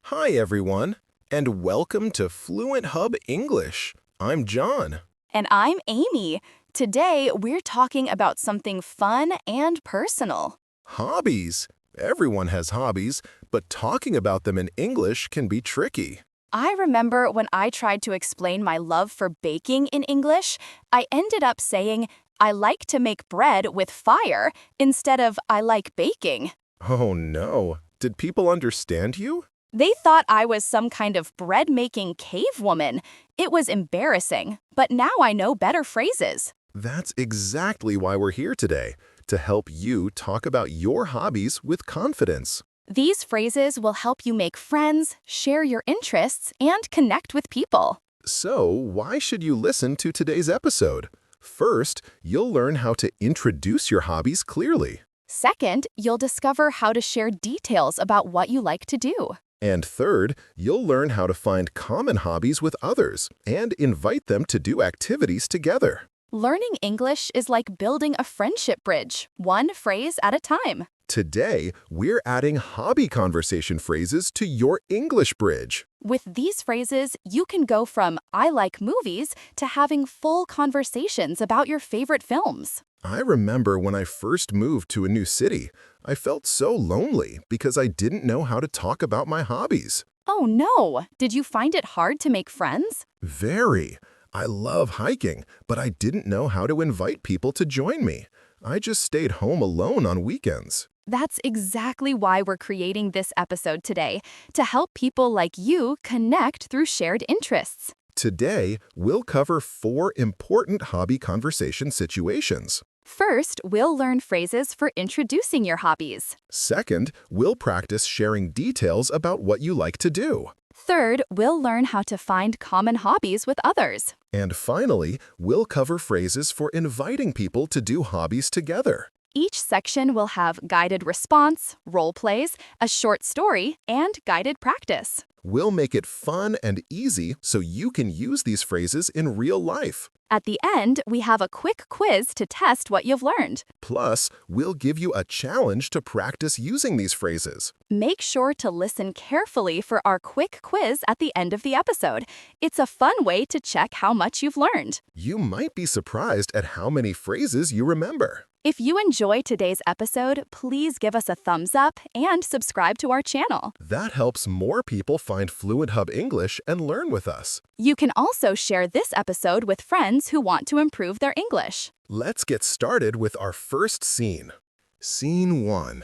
Hi, everyone, and welcome to Fluent Hub English. I'm John. And I'm Amy. Today, we're talking about something fun and personal. Hobbies. Everyone has hobbies, but talking about them in English can be tricky. I remember when I tried to explain my love for baking in English, I ended up saying, I like to make bread with fire instead of I like baking. Oh no, did people understand you? They thought I was some kind of bread-making cave woman. It was embarrassing, but now I know better phrases. That's exactly why we're here today, to help you talk about your hobbies with confidence. These phrases will help you make friends, share your interests, and connect with people. So, why should you listen to today's episode? First, you'll learn how to introduce your hobbies clearly. Second, you'll discover how to share details about what you like to do. And third, you'll learn how to find common hobbies with others and invite them to do activities together. Learning English is like building a friendship bridge, one phrase at a time. Today, we're adding hobby conversation phrases to your English bridge. With these phrases, you can go from I like movies to having full conversations about your favorite films. I remember when I first moved to a new city, I felt so lonely because I didn't know how to talk about my hobbies. Oh no! Did you find it hard to make friends? Very. I love hiking, but I didn't know how to invite people to join me. I just stayed home alone on weekends. That's exactly why we're creating this episode today, to help people like you connect through shared interests. Today, we'll cover 4 important hobby conversation situations. First, we'll learn phrases for introducing your hobbies. Second, we'll practice sharing details about what you like to do. Third, we'll learn how to find common hobbies with others. And finally, we'll cover phrases for inviting people to do hobbies together. Each section will have guided response, role plays, a short story, and guided practice. We'll make it fun and easy so you can use these phrases in real life. At the end, we have a quick quiz to test what you've learned. Plus, we'll give you a challenge to practice using these phrases. Make sure to listen carefully for our quick quiz at the end of the episode. It's a fun way to check how much you've learned. You might be surprised at how many phrases you remember. If you enjoy today's episode, please give us a thumbs up and subscribe to our channel. That helps more people find Fluent Hub English and learn with us. You can also share this episode with friends who want to improve their English. Let's get started with our first scene. Scene 1.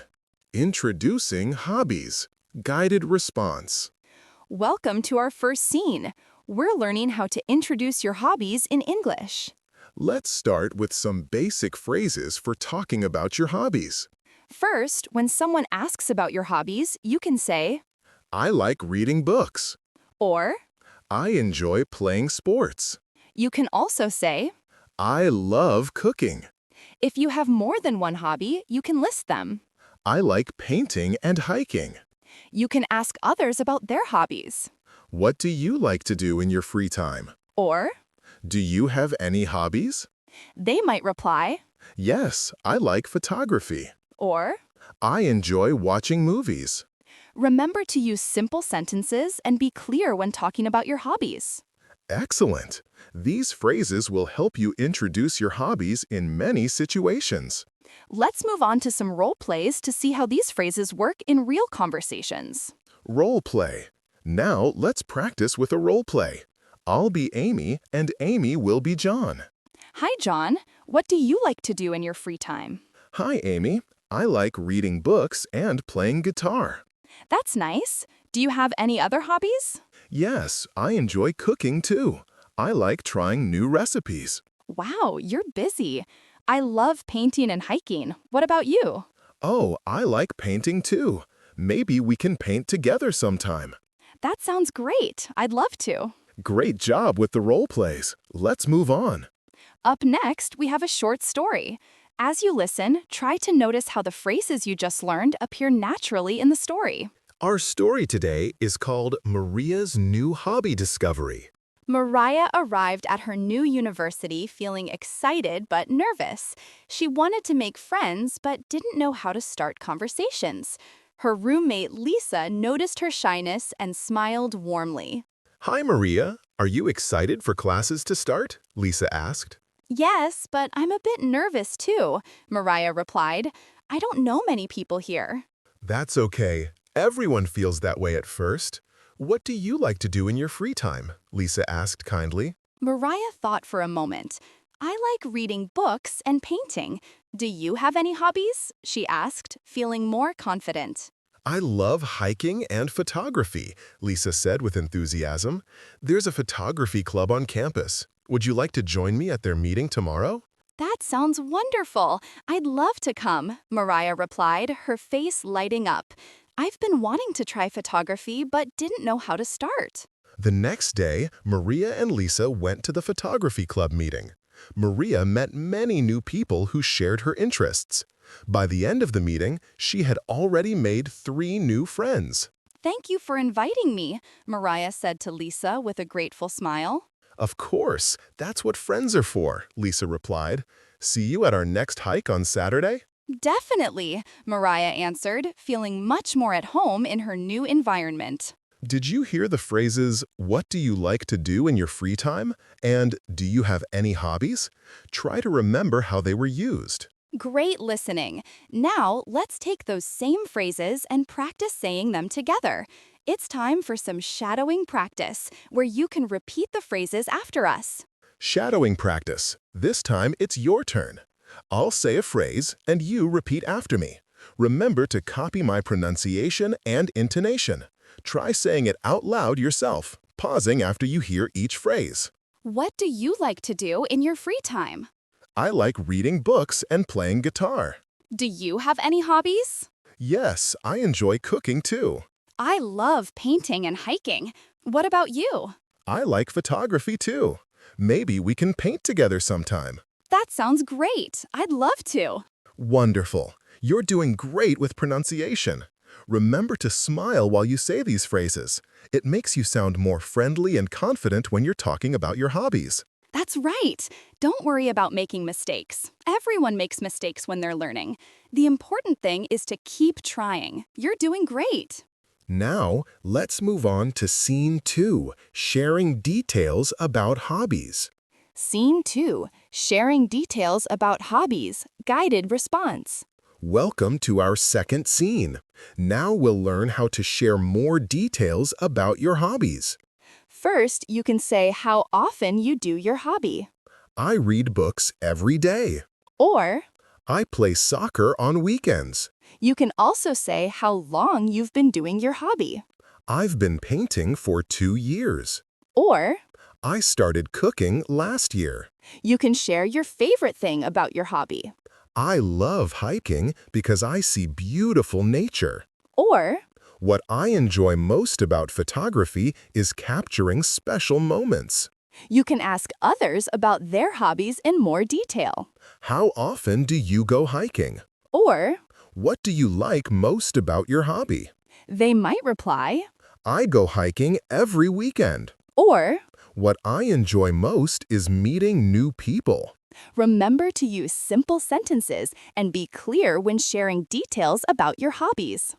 Introducing hobbies. Guided response. Welcome to our first scene. We're learning how to introduce your hobbies in English. Let's start with some basic phrases for talking about your hobbies. First, when someone asks about your hobbies, you can say, I like reading books. or I enjoy playing sports. you can also say, I love cooking. if you have more than one hobby, you can list them. I like painting and hiking. You can ask others about their hobbies. What do you like to do in your free time? Or Do you have any hobbies? they might reply, Yes, I like photography. or I enjoy watching movies. remember to use simple sentences and be clear when talking about your hobbies. Excellent! These phrases will help you introduce your hobbies in many situations. Let's move on to some role plays to see how these phrases work in real conversations. Role play. Now let's practice with a role play. I'll be Amy and Amy will be John. Hi, John. What do you like to do in your free time? Hi, Amy. I like reading books and playing guitar. That's nice. Do you have any other hobbies? Yes, I enjoy cooking too. I like trying new recipes. Wow, you're busy. I love painting and hiking. What about you? Oh, I like painting too. Maybe we can paint together sometime. That sounds great. I'd love to. Great job with the role plays. Let's move on. Up next, we have a short story. As you listen, try to notice how the phrases you just learned appear naturally in the story. Our story today is called Maria's New Hobby Discovery. Mariah arrived at her new university feeling excited but nervous. She wanted to make friends but didn't know how to start conversations. Her roommate Lisa noticed her shyness and smiled warmly. Hi, Maria. Are you excited for classes to start? Lisa asked. Yes, but I'm a bit nervous too, Mariah replied. I don't know many people here. That's okay. Everyone feels that way at first. What do you like to do in your free time? Lisa asked kindly. Mariah thought for a moment. I like reading books and painting. Do you have any hobbies? She asked, feeling more confident. I love hiking and photography, Lisa said with enthusiasm. There's a photography club on campus. Would you like to join me at their meeting tomorrow? That sounds wonderful. I'd love to come, Mariah replied, her face lighting up. I've been wanting to try photography but didn't know how to start. The next day, Maria and Lisa went to the photography club meeting. Maria met many new people who shared her interests. By the end of the meeting, she had already made 3 new friends. Thank you for inviting me, Mariah said to Lisa with a grateful smile. Of course, that's what friends are for, Lisa replied. See you at our next hike on Saturday? Definitely, Mariah answered, feeling much more at home in her new environment. Did you hear the phrases, "What do you like to do in your free time?" and "Do you have any hobbies?" Try to remember how they were used. Great listening. Now, let's take those same phrases and practice saying them together. It's time for some shadowing practice, where you can repeat the phrases after us. Shadowing practice. This time it's your turn. I'll say a phrase and you repeat after me. Remember to copy my pronunciation and intonation. Try saying it out loud yourself, pausing after you hear each phrase. What do you like to do in your free time? I like reading books and playing guitar. Do you have any hobbies? Yes, I enjoy cooking too. I love painting and hiking. What about you? I like photography too. Maybe we can paint together sometime. That sounds great. I'd love to. Wonderful. You're doing great with pronunciation. Remember to smile while you say these phrases. It makes you sound more friendly and confident when you're talking about your hobbies. That's right. Don't worry about making mistakes. Everyone makes mistakes when they're learning. The important thing is to keep trying. You're doing great. Now, let's move on to Scene 2, sharing details about hobbies. Scene 2, sharing details about hobbies, guided response. Welcome to our second scene. Now we'll learn how to share more details about your hobbies. First, you can say how often you do your hobby. I read books every day. Or, I play soccer on weekends. you can also say how long you've been doing your hobby. I've been painting for 2 years. Or, I started cooking last year. you can share your favorite thing about your hobby. I love hiking because I see beautiful nature. Or, What I enjoy most about photography is capturing special moments. you can ask others about their hobbies in more detail. How often do you go hiking? Or, What do you like most about your hobby? they might reply. I go hiking every weekend. Or, What I enjoy most is meeting new people. remember to use simple sentences and be clear when sharing details about your hobbies.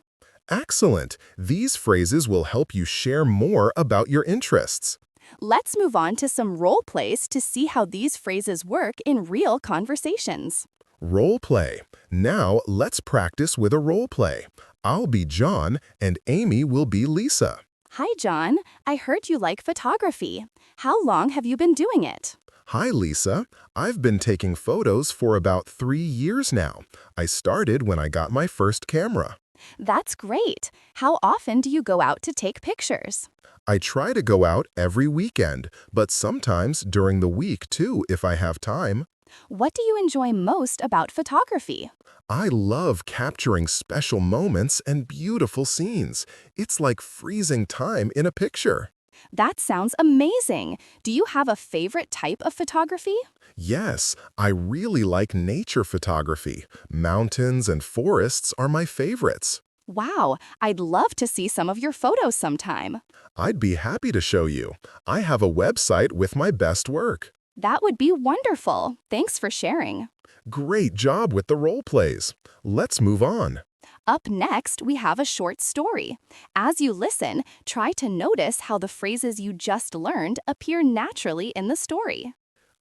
Excellent! These phrases will help you share more about your interests. Let's move on to some role plays to see how these phrases work in real conversations. Role play. Now let's practice with a role play. I'll be John and Amy will be Lisa. Hi, John. I heard you like photography. How long have you been doing it? Hi, Lisa. I've been taking photos for about 3 years now. I started when I got my first camera. That's great. How often do you go out to take pictures? I try to go out every weekend, but sometimes during the week too if I have time. What do you enjoy most about photography? I love capturing special moments and beautiful scenes. It's like freezing time in a picture. That sounds amazing. Do you have a favorite type of photography? Yes, I really like nature photography. Mountains and forests are my favorites. Wow, I'd love to see some of your photos sometime. I'd be happy to show you. I have a website with my best work. That would be wonderful. Thanks for sharing. Great job with the role plays. Let's move on. Up next, we have a short story. As you listen, try to notice how the phrases you just learned appear naturally in the story.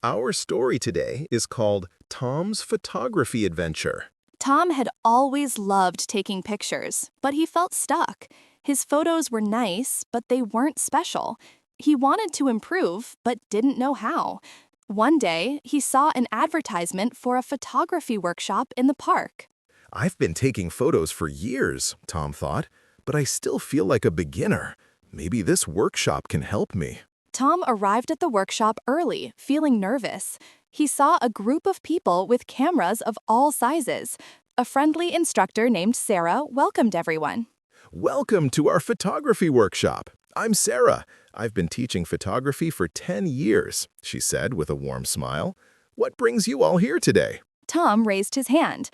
Our story today is called Tom's Photography Adventure. Tom had always loved taking pictures, but he felt stuck. His photos were nice, but they weren't special. He wanted to improve, but didn't know how. One day, he saw an advertisement for a photography workshop in the park. I've been taking photos for years, Tom thought, but I still feel like a beginner. Maybe this workshop can help me. Tom arrived at the workshop early, feeling nervous. He saw a group of people with cameras of all sizes. A friendly instructor named Sarah welcomed everyone. Welcome to our photography workshop. I'm Sarah. I've been teaching photography for 10 years, she said with a warm smile. What brings you all here today? Tom raised his hand.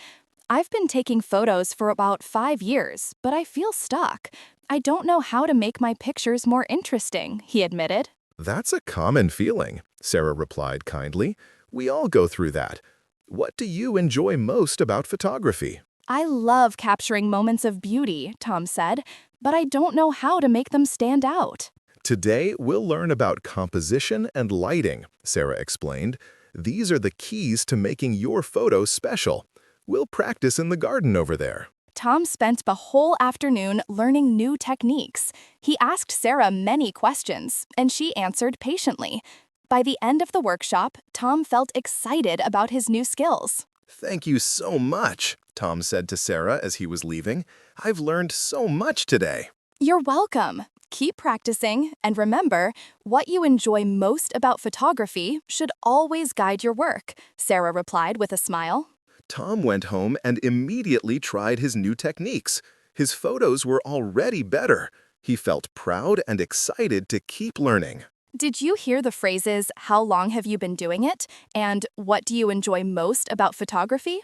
I've been taking photos for about 5 years, but I feel stuck. I don't know how to make my pictures more interesting, he admitted. That's a common feeling, Sarah replied kindly. We all go through that. What do you enjoy most about photography? I love capturing moments of beauty, Tom said, but I don't know how to make them stand out. Today, we'll learn about composition and lighting, Sarah explained. These are the keys to making your photos special. We'll practice in the garden over there. Tom spent the whole afternoon learning new techniques. He asked Sarah many questions, and she answered patiently. By the end of the workshop, Tom felt excited about his new skills. Thank you so much, Tom said to Sarah as he was leaving. I've learned so much today. You're welcome. Keep practicing, and remember, what you enjoy most about photography should always guide your work, Sarah replied with a smile. Tom went home and immediately tried his new techniques. His photos were already better. He felt proud and excited to keep learning. Did you hear the phrases, "How long have you been doing it?" and "What do you enjoy most about photography?"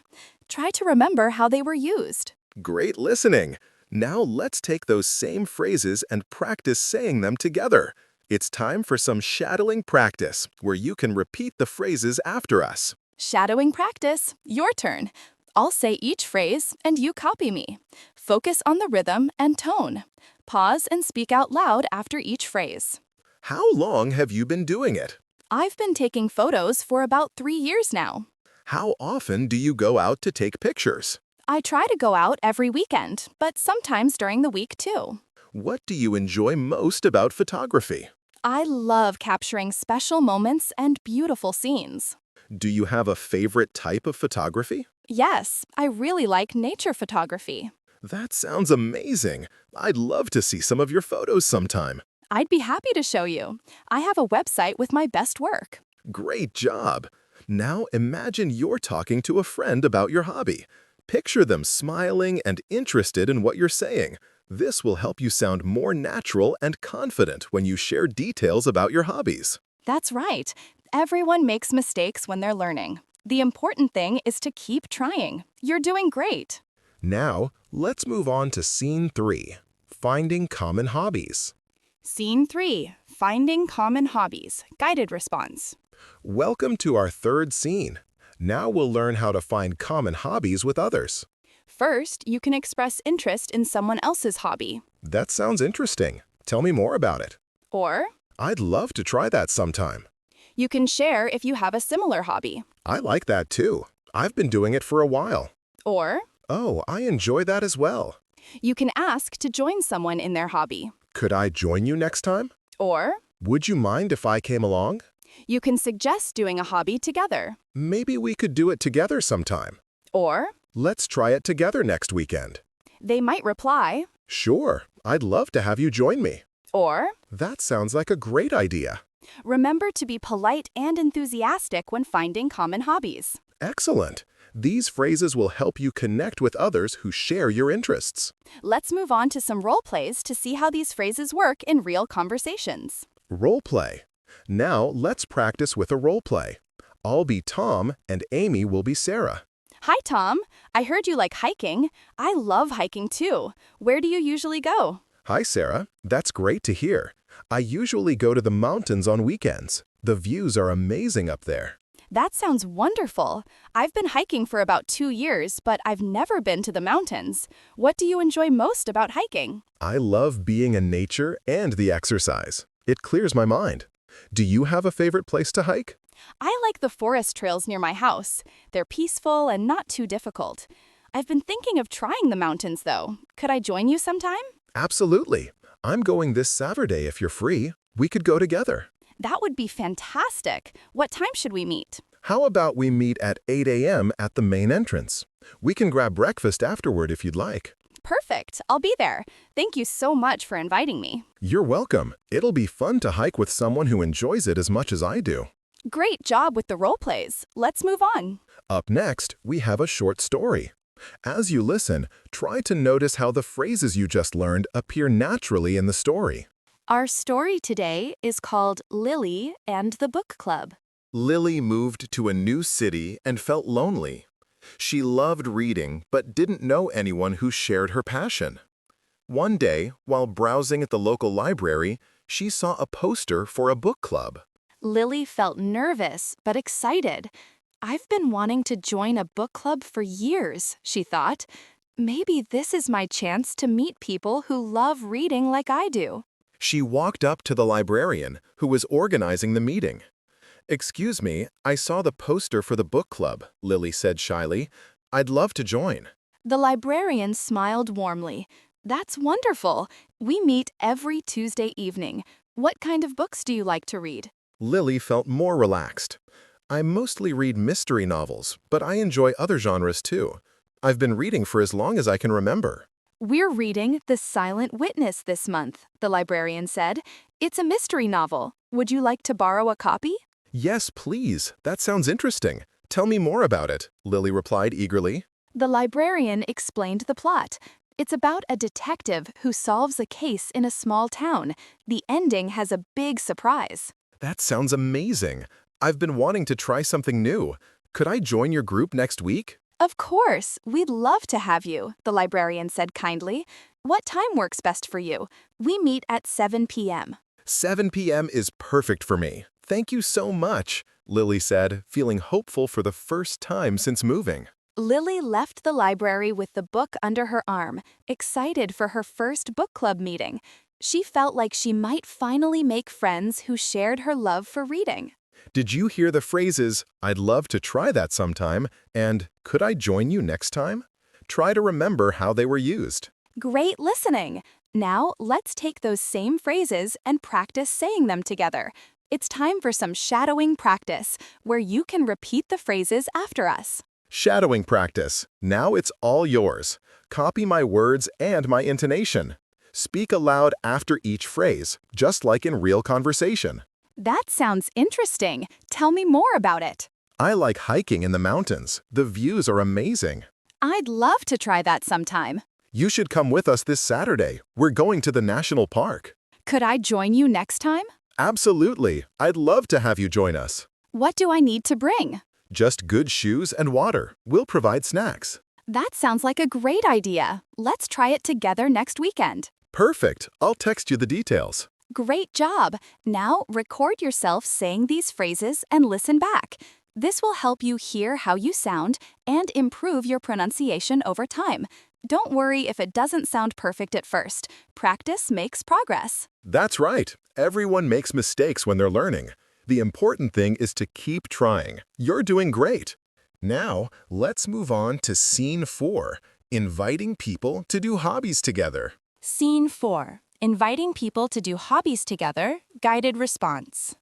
Try to remember how they were used. Great listening. Now let's take those same phrases and practice saying them together. It's time for some shadowing practice, where you can repeat the phrases after us. Shadowing practice, your turn. I'll say each phrase, and you copy me. Focus on the rhythm and tone. Pause and speak out loud after each phrase. How long have you been doing it? I've been taking photos for about 3 years now. How often do you go out to take pictures? I try to go out every weekend, but sometimes during the week too. What do you enjoy most about photography? I love capturing special moments and beautiful scenes. Do you have a favorite type of photography? Yes, I really like nature photography. That sounds amazing. I'd love to see some of your photos sometime. I'd be happy to show you. I have a website with my best work. Great job. Now imagine you're talking to a friend about your hobby. Picture them smiling and interested in what you're saying. This will help you sound more natural and confident when you share details about your hobbies. That's right. Everyone makes mistakes when they're learning. The important thing is to keep trying. You're doing great. Now, let's move on to Scene 3, Finding Common Hobbies. Scene 3, Finding Common Hobbies, Guided Response. Welcome to our third scene. Now we'll learn how to find common hobbies with others. First, you can express interest in someone else's hobby. That sounds interesting. Tell me more about it. Or, I'd love to try that sometime. you can share if you have a similar hobby. I like that too. I've been doing it for a while. Or, Oh, I enjoy that as well. you can ask to join someone in their hobby. Could I join you next time? Or, Would you mind if I came along? you can suggest doing a hobby together. Maybe we could do it together sometime. Or, Let's try it together next weekend. they might reply. Sure, I'd love to have you join me. Or, That sounds like a great idea. remember to be polite and enthusiastic when finding common hobbies. Excellent. These phrases will help you connect with others who share your interests. Let's move on to some role plays to see how these phrases work in real conversations. Role play. Now let's practice with a role play. I'll be Tom and Amy will be Sarah. Hi, Tom. I heard you like hiking. I love hiking too. Where do you usually go? Hi, Sarah. That's great to hear. I usually go to the mountains on weekends. The views are amazing up there. That sounds wonderful. I've been hiking for about 2 years, but I've never been to the mountains. What do you enjoy most about hiking? I love being in nature and the exercise. It clears my mind. Do you have a favorite place to hike? I like the forest trails near my house. They're peaceful and not too difficult. I've been thinking of trying the mountains, though. Could I join you sometime? Absolutely. I'm going this Saturday if you're free. We could go together. That would be fantastic. What time should we meet? How about we meet at 8 a.m. at the main entrance? We can grab breakfast afterward if you'd like. Perfect. I'll be there. Thank you so much for inviting me. You're welcome. It'll be fun to hike with someone who enjoys it as much as I do. Great job with the role plays. Let's move on. Up next, we have a short story. As you listen, try to notice how the phrases you just learned appear naturally in the story. Our story today is called Lily and the Book Club. Lily moved to a new city and felt lonely. She loved reading but didn't know anyone who shared her passion. One day, while browsing at the local library, she saw a poster for a book club. Lily felt nervous but excited. I've been wanting to join a book club for years, she thought. Maybe this is my chance to meet people who love reading like I do. She walked up to the librarian, who was organizing the meeting. "Excuse me, I saw the poster for the book club," Lily said shyly. "I'd love to join." The librarian smiled warmly. That's wonderful. We meet every Tuesday evening. What kind of books do you like to read? Lily felt more relaxed. "I mostly read mystery novels, but I enjoy other genres too. I've been reading for as long as I can remember." We're reading The Silent Witness this month, the librarian said. It's a mystery novel. Would you like to borrow a copy? "Yes, please. That sounds interesting. Tell me more about it," Lily replied eagerly. The librarian explained the plot. It's about a detective who solves a case in a small town. The ending has a big surprise. "That sounds amazing. I've been wanting to try something new. Could I join your group next week?" Of course, we'd love to have you, the librarian said kindly. What time works best for you? We meet at 7 p.m. 7 p.m. is perfect for me. Thank you so much, Lily said, feeling hopeful for the first time since moving. Lily left the library with the book under her arm, excited for her first book club meeting. She felt like she might finally make friends who shared her love for reading. Did you hear the phrases, "I'd love to try that sometime," and "Could I join you next time"? Try to remember how they were used. Great listening! Now let's take those same phrases and practice saying them together. It's time for some shadowing practice, where you can repeat the phrases after us. Shadowing practice. Now it's all yours. Copy my words and my intonation. Speak aloud after each phrase, just like in real conversation. That sounds interesting. Tell me more about it. "I like hiking in the mountains. The views are amazing." I'd love to try that sometime. "You should come with us this Saturday. We're going to the national park." Could I join you next time? "Absolutely. I'd love to have you join us." What do I need to bring? "Just good shoes and water. We'll provide snacks." That sounds like a great idea. Let's try it together next weekend. Perfect. I'll text you the details. Great job! Now record yourself saying these phrases and listen back. This will help you hear how you sound and improve your pronunciation over time. Don't worry if it doesn't sound perfect at first. Practice makes progress. That's right. Everyone makes mistakes when they're learning. The important thing is to keep trying. You're doing great. Now, let's move on to Scene 4, inviting people to do hobbies together. Scene 4. Inviting people to do hobbies together, guided response.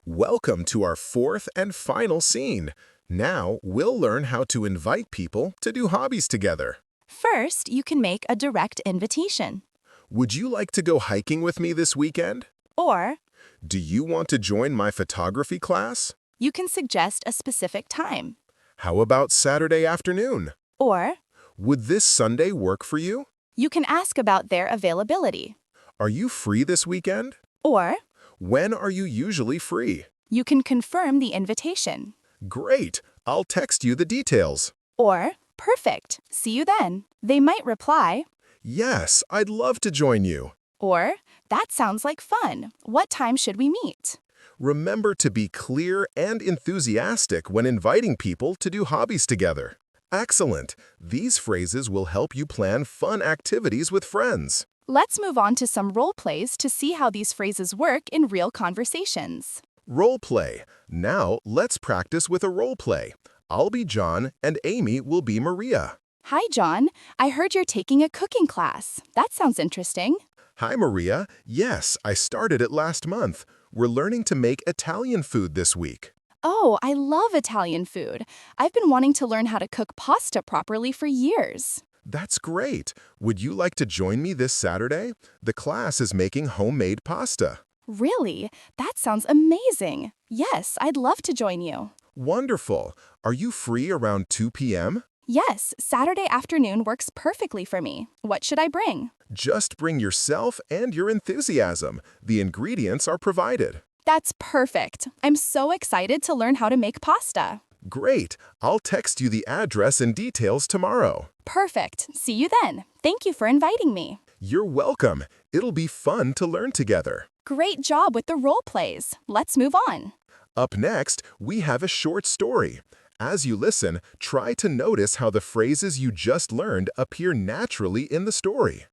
Welcome to our fourth and final scene. Now, we'll learn how to invite people to do hobbies together. First, you can make a direct invitation. "Would you like to go hiking with me this weekend?" Or, "Do you want to join my photography class?" you can suggest a specific time. "How about Saturday afternoon?" Or, "Would this Sunday work for you?" you can ask about their availability. "Are you free this weekend?" Or, "When are you usually free?" you can confirm the invitation. "Great! I'll text you the details." Or, perfect, see you then. They might reply. "Yes, I'd love to join you." Or, that sounds like fun. What time should we meet? Remember to be clear and enthusiastic when inviting people to do hobbies together. Excellent! These phrases will help you plan fun activities with friends. Let's move on to some role plays to see how these phrases work in real conversations. Role play. Now, let's practice with a role play. I'll be John and Amy will be Maria. Hi, John. I heard you're taking a cooking class. That sounds interesting. Hi, Maria. Yes, I started it last month. We're learning to make Italian food this week. Oh, I love Italian food. I've been wanting to learn how to cook pasta properly for years. That's great. Would you like to join me this Saturday? The class is making homemade pasta. Really? That sounds amazing. Yes, I'd love to join you. Wonderful. Are you free around 2 p.m.? Yes, Saturday afternoon works perfectly for me. What should I bring? Just bring yourself and your enthusiasm. The ingredients are provided. That's perfect. I'm so excited to learn how to make pasta. Great. I'll text you the address and details tomorrow. Perfect. See you then. Thank you for inviting me. You're welcome. It'll be fun to learn together. Great job with the role plays. Let's move on. Up next, we have a short story. As you listen, try to notice how the phrases you just learned appear naturally in the story.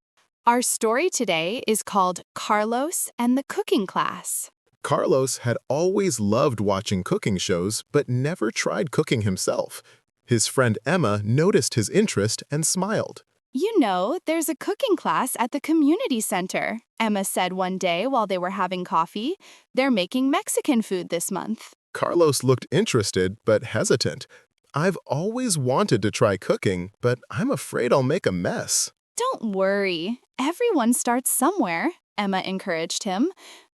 Our story today is called Carlos and the Cooking Class. Carlos had always loved watching cooking shows, but never tried cooking himself. His friend Emma noticed his interest and smiled. You know, there's a cooking class at the community center, Emma said one day while they were having coffee. They're making Mexican food this month. Carlos looked interested but hesitant. I've always wanted to try cooking, but I'm afraid I'll make a mess. Don't worry. Everyone starts somewhere, Emma encouraged him.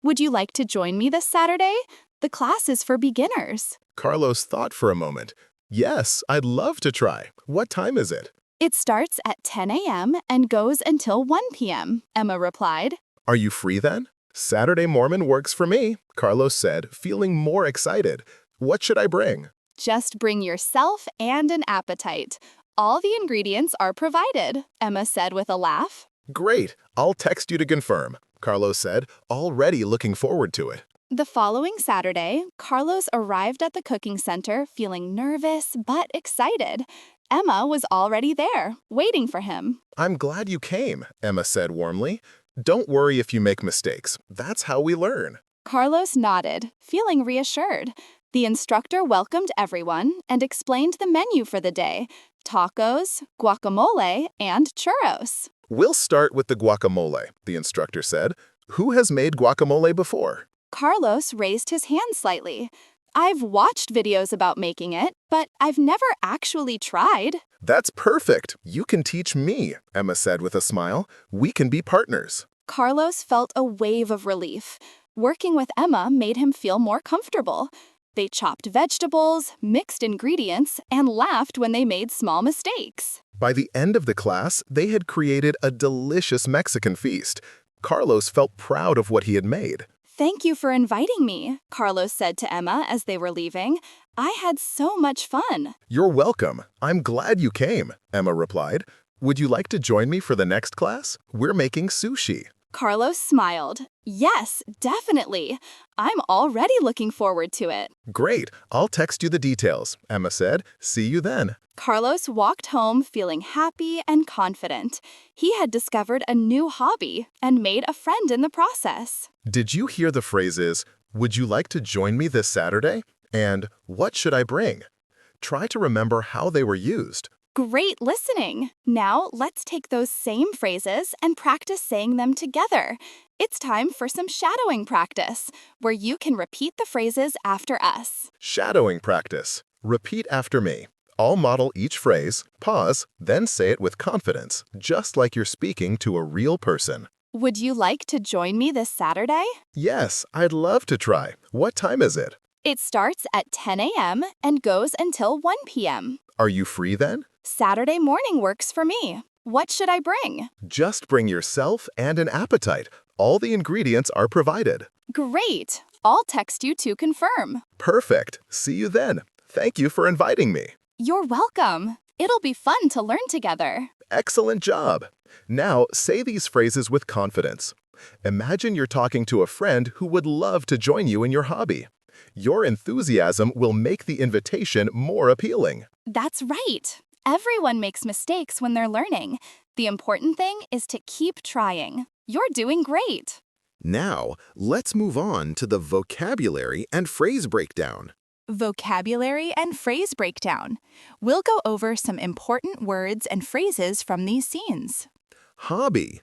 Would you like to join me this Saturday? The class is for beginners. Carlos thought for a moment. Yes, I'd love to try. What time is it? It starts at 10 a.m. and goes until 1 p.m., Emma replied. Are you free then? Saturday morning works for me, Carlos said, feeling more excited. What should I bring? Just bring yourself and an appetite. All the ingredients are provided, Emma said with a laugh. Great, I'll text you to confirm, Carlos said, already looking forward to it. The following Saturday, Carlos arrived at the cooking center feeling nervous but excited. Emma was already there, waiting for him. I'm glad you came, Emma said warmly. Don't worry if you make mistakes. That's how we learn. Carlos nodded, feeling reassured. The instructor welcomed everyone and explained the menu for the day: tacos, guacamole, and churros. We'll start with the guacamole, the instructor said. Who has made guacamole before? Carlos raised his hand slightly. I've watched videos about making it, but I've never actually tried. That's perfect. You can teach me, Emma said with a smile. We can be partners. Carlos felt a wave of relief. Working with Emma made him feel more comfortable. They chopped vegetables, mixed ingredients, and laughed when they made small mistakes. By the end of the class, they had created a delicious Mexican feast. Carlos felt proud of what he had made. Thank you for inviting me, Carlos said to Emma as they were leaving. I had so much fun. You're welcome. I'm glad you came, Emma replied. Would you like to join me for the next class? We're making sushi. Carlos smiled. Yes, definitely. I'm already looking forward to it. Great. I'll text you the details, Emma said. See you then. Carlos walked home feeling happy and confident. He had discovered a new hobby and made a friend in the process. Did you hear the phrases, would you like to join me this Saturday? And what should I bring? Try to remember how they were used. Great listening! Now let's take those same phrases and practice saying them together. It's time for some shadowing practice, where you can repeat the phrases after us. Shadowing practice. Repeat after me. I'll model each phrase, pause, then say it with confidence, just like you're speaking to a real person. Would you like to join me this Saturday? Yes, I'd love to try. What time is it? It starts at 10 a.m. and goes until 1 p.m. Are you free then? Saturday morning works for me. What should I bring? Just bring yourself and an appetite. All the ingredients are provided. Great! I'll text you to confirm. Perfect. See you then. Thank you for inviting me. You're welcome. It'll be fun to learn together. Excellent job. Now, say these phrases with confidence. Imagine you're talking to a friend who would love to join you in your hobby. Your enthusiasm will make the invitation more appealing. That's right. Everyone makes mistakes when they're learning. The important thing is to keep trying. You're doing great. Now, let's move on to the vocabulary and phrase breakdown. Vocabulary and phrase breakdown. We'll go over some important words and phrases from these scenes. Hobby.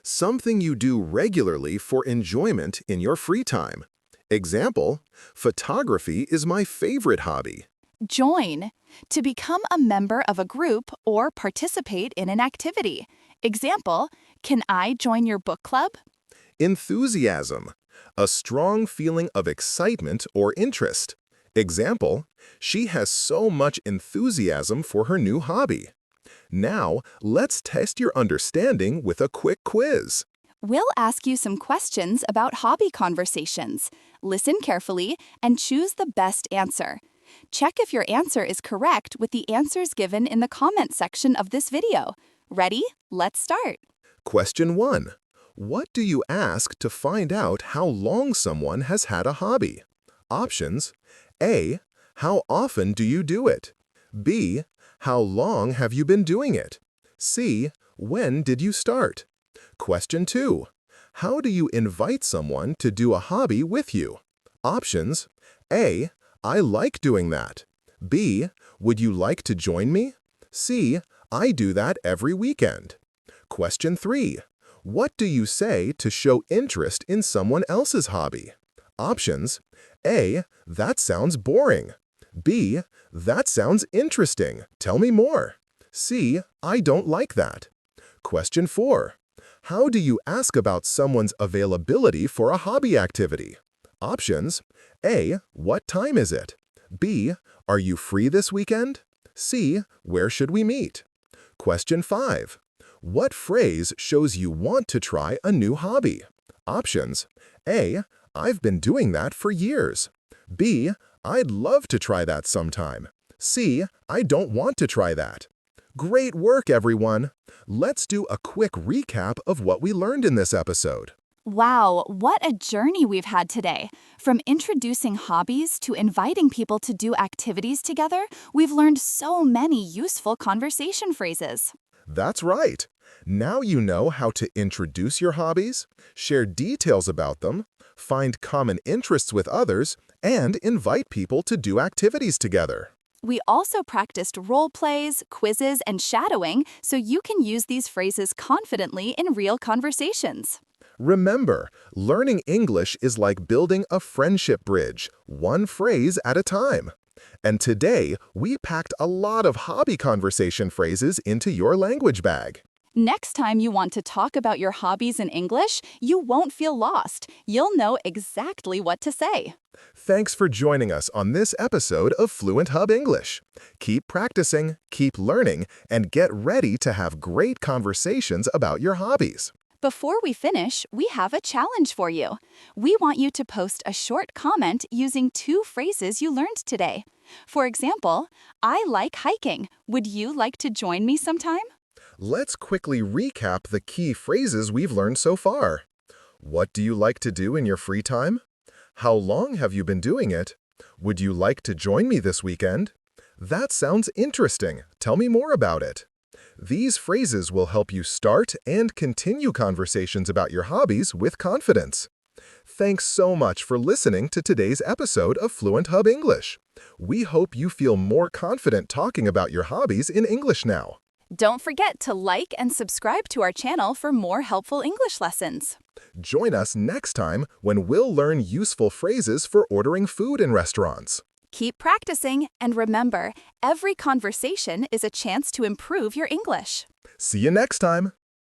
Something you do regularly for enjoyment in your free time. Example, photography is my favorite hobby. Join. To become a member of a group or participate in an activity. Example, can I join your book club? Enthusiasm. A strong feeling of excitement or interest. Example, she has so much enthusiasm for her new hobby. Now, let's test your understanding with a quick quiz. We'll ask you some questions about hobby conversations. Listen carefully and choose the best answer. Check if your answer is correct with the answers given in the comment section of this video. Ready? Let's start. Question 1. What do you ask to find out how long someone has had a hobby? Options: A. How often do you do it? B. How long have you been doing it? C. When did you start? Question 2. How do you invite someone to do a hobby with you? Options: A. I like doing that. B. Would you like to join me? C. I do that every weekend. Question 3. What do you say to show interest in someone else's hobby? Options: A. That sounds boring. B. That sounds interesting. Tell me more. C. I don't like that. Question 4. How do you ask about someone's availability for a hobby activity? Options: A. What time is it? B. Are you free this weekend? C. Where should we meet? Question 5. What phrase shows you want to try a new hobby? Options: A. I've been doing that for years. B. I'd love to try that sometime. C. I don't want to try that. Great work, everyone! Let's do a quick recap of what we learned in this episode. Wow, what a journey we've had today. From introducing hobbies to inviting people to do activities together, we've learned so many useful conversation phrases. That's right! Now you know how to introduce your hobbies, share details about them, find common interests with others, and invite people to do activities together. We also practiced role plays, quizzes, and shadowing so you can use these phrases confidently in real conversations. Remember, learning English is like building a friendship bridge, one phrase at a time. And today, we packed a lot of hobby conversation phrases into your language bag. Next time you want to talk about your hobbies in English, you won't feel lost. You'll know exactly what to say. Thanks for joining us on this episode of Fluent Hub English. Keep practicing, keep learning, and get ready to have great conversations about your hobbies. Before we finish, we have a challenge for you. We want you to post a short comment using 2 phrases you learned today. For example, I like hiking. Would you like to join me sometime? Let's quickly recap the key phrases we've learned so far. What do you like to do in your free time? How long have you been doing it? Would you like to join me this weekend? That sounds interesting. Tell me more about it. These phrases will help you start and continue conversations about your hobbies with confidence. Thanks so much for listening to today's episode of Fluent Hub English. We hope you feel more confident talking about your hobbies in English now. Don't forget to like and subscribe to our channel for more helpful English lessons. Join us next time when we'll learn useful phrases for ordering food in restaurants. Keep practicing, and remember, every conversation is a chance to improve your English. See you next time!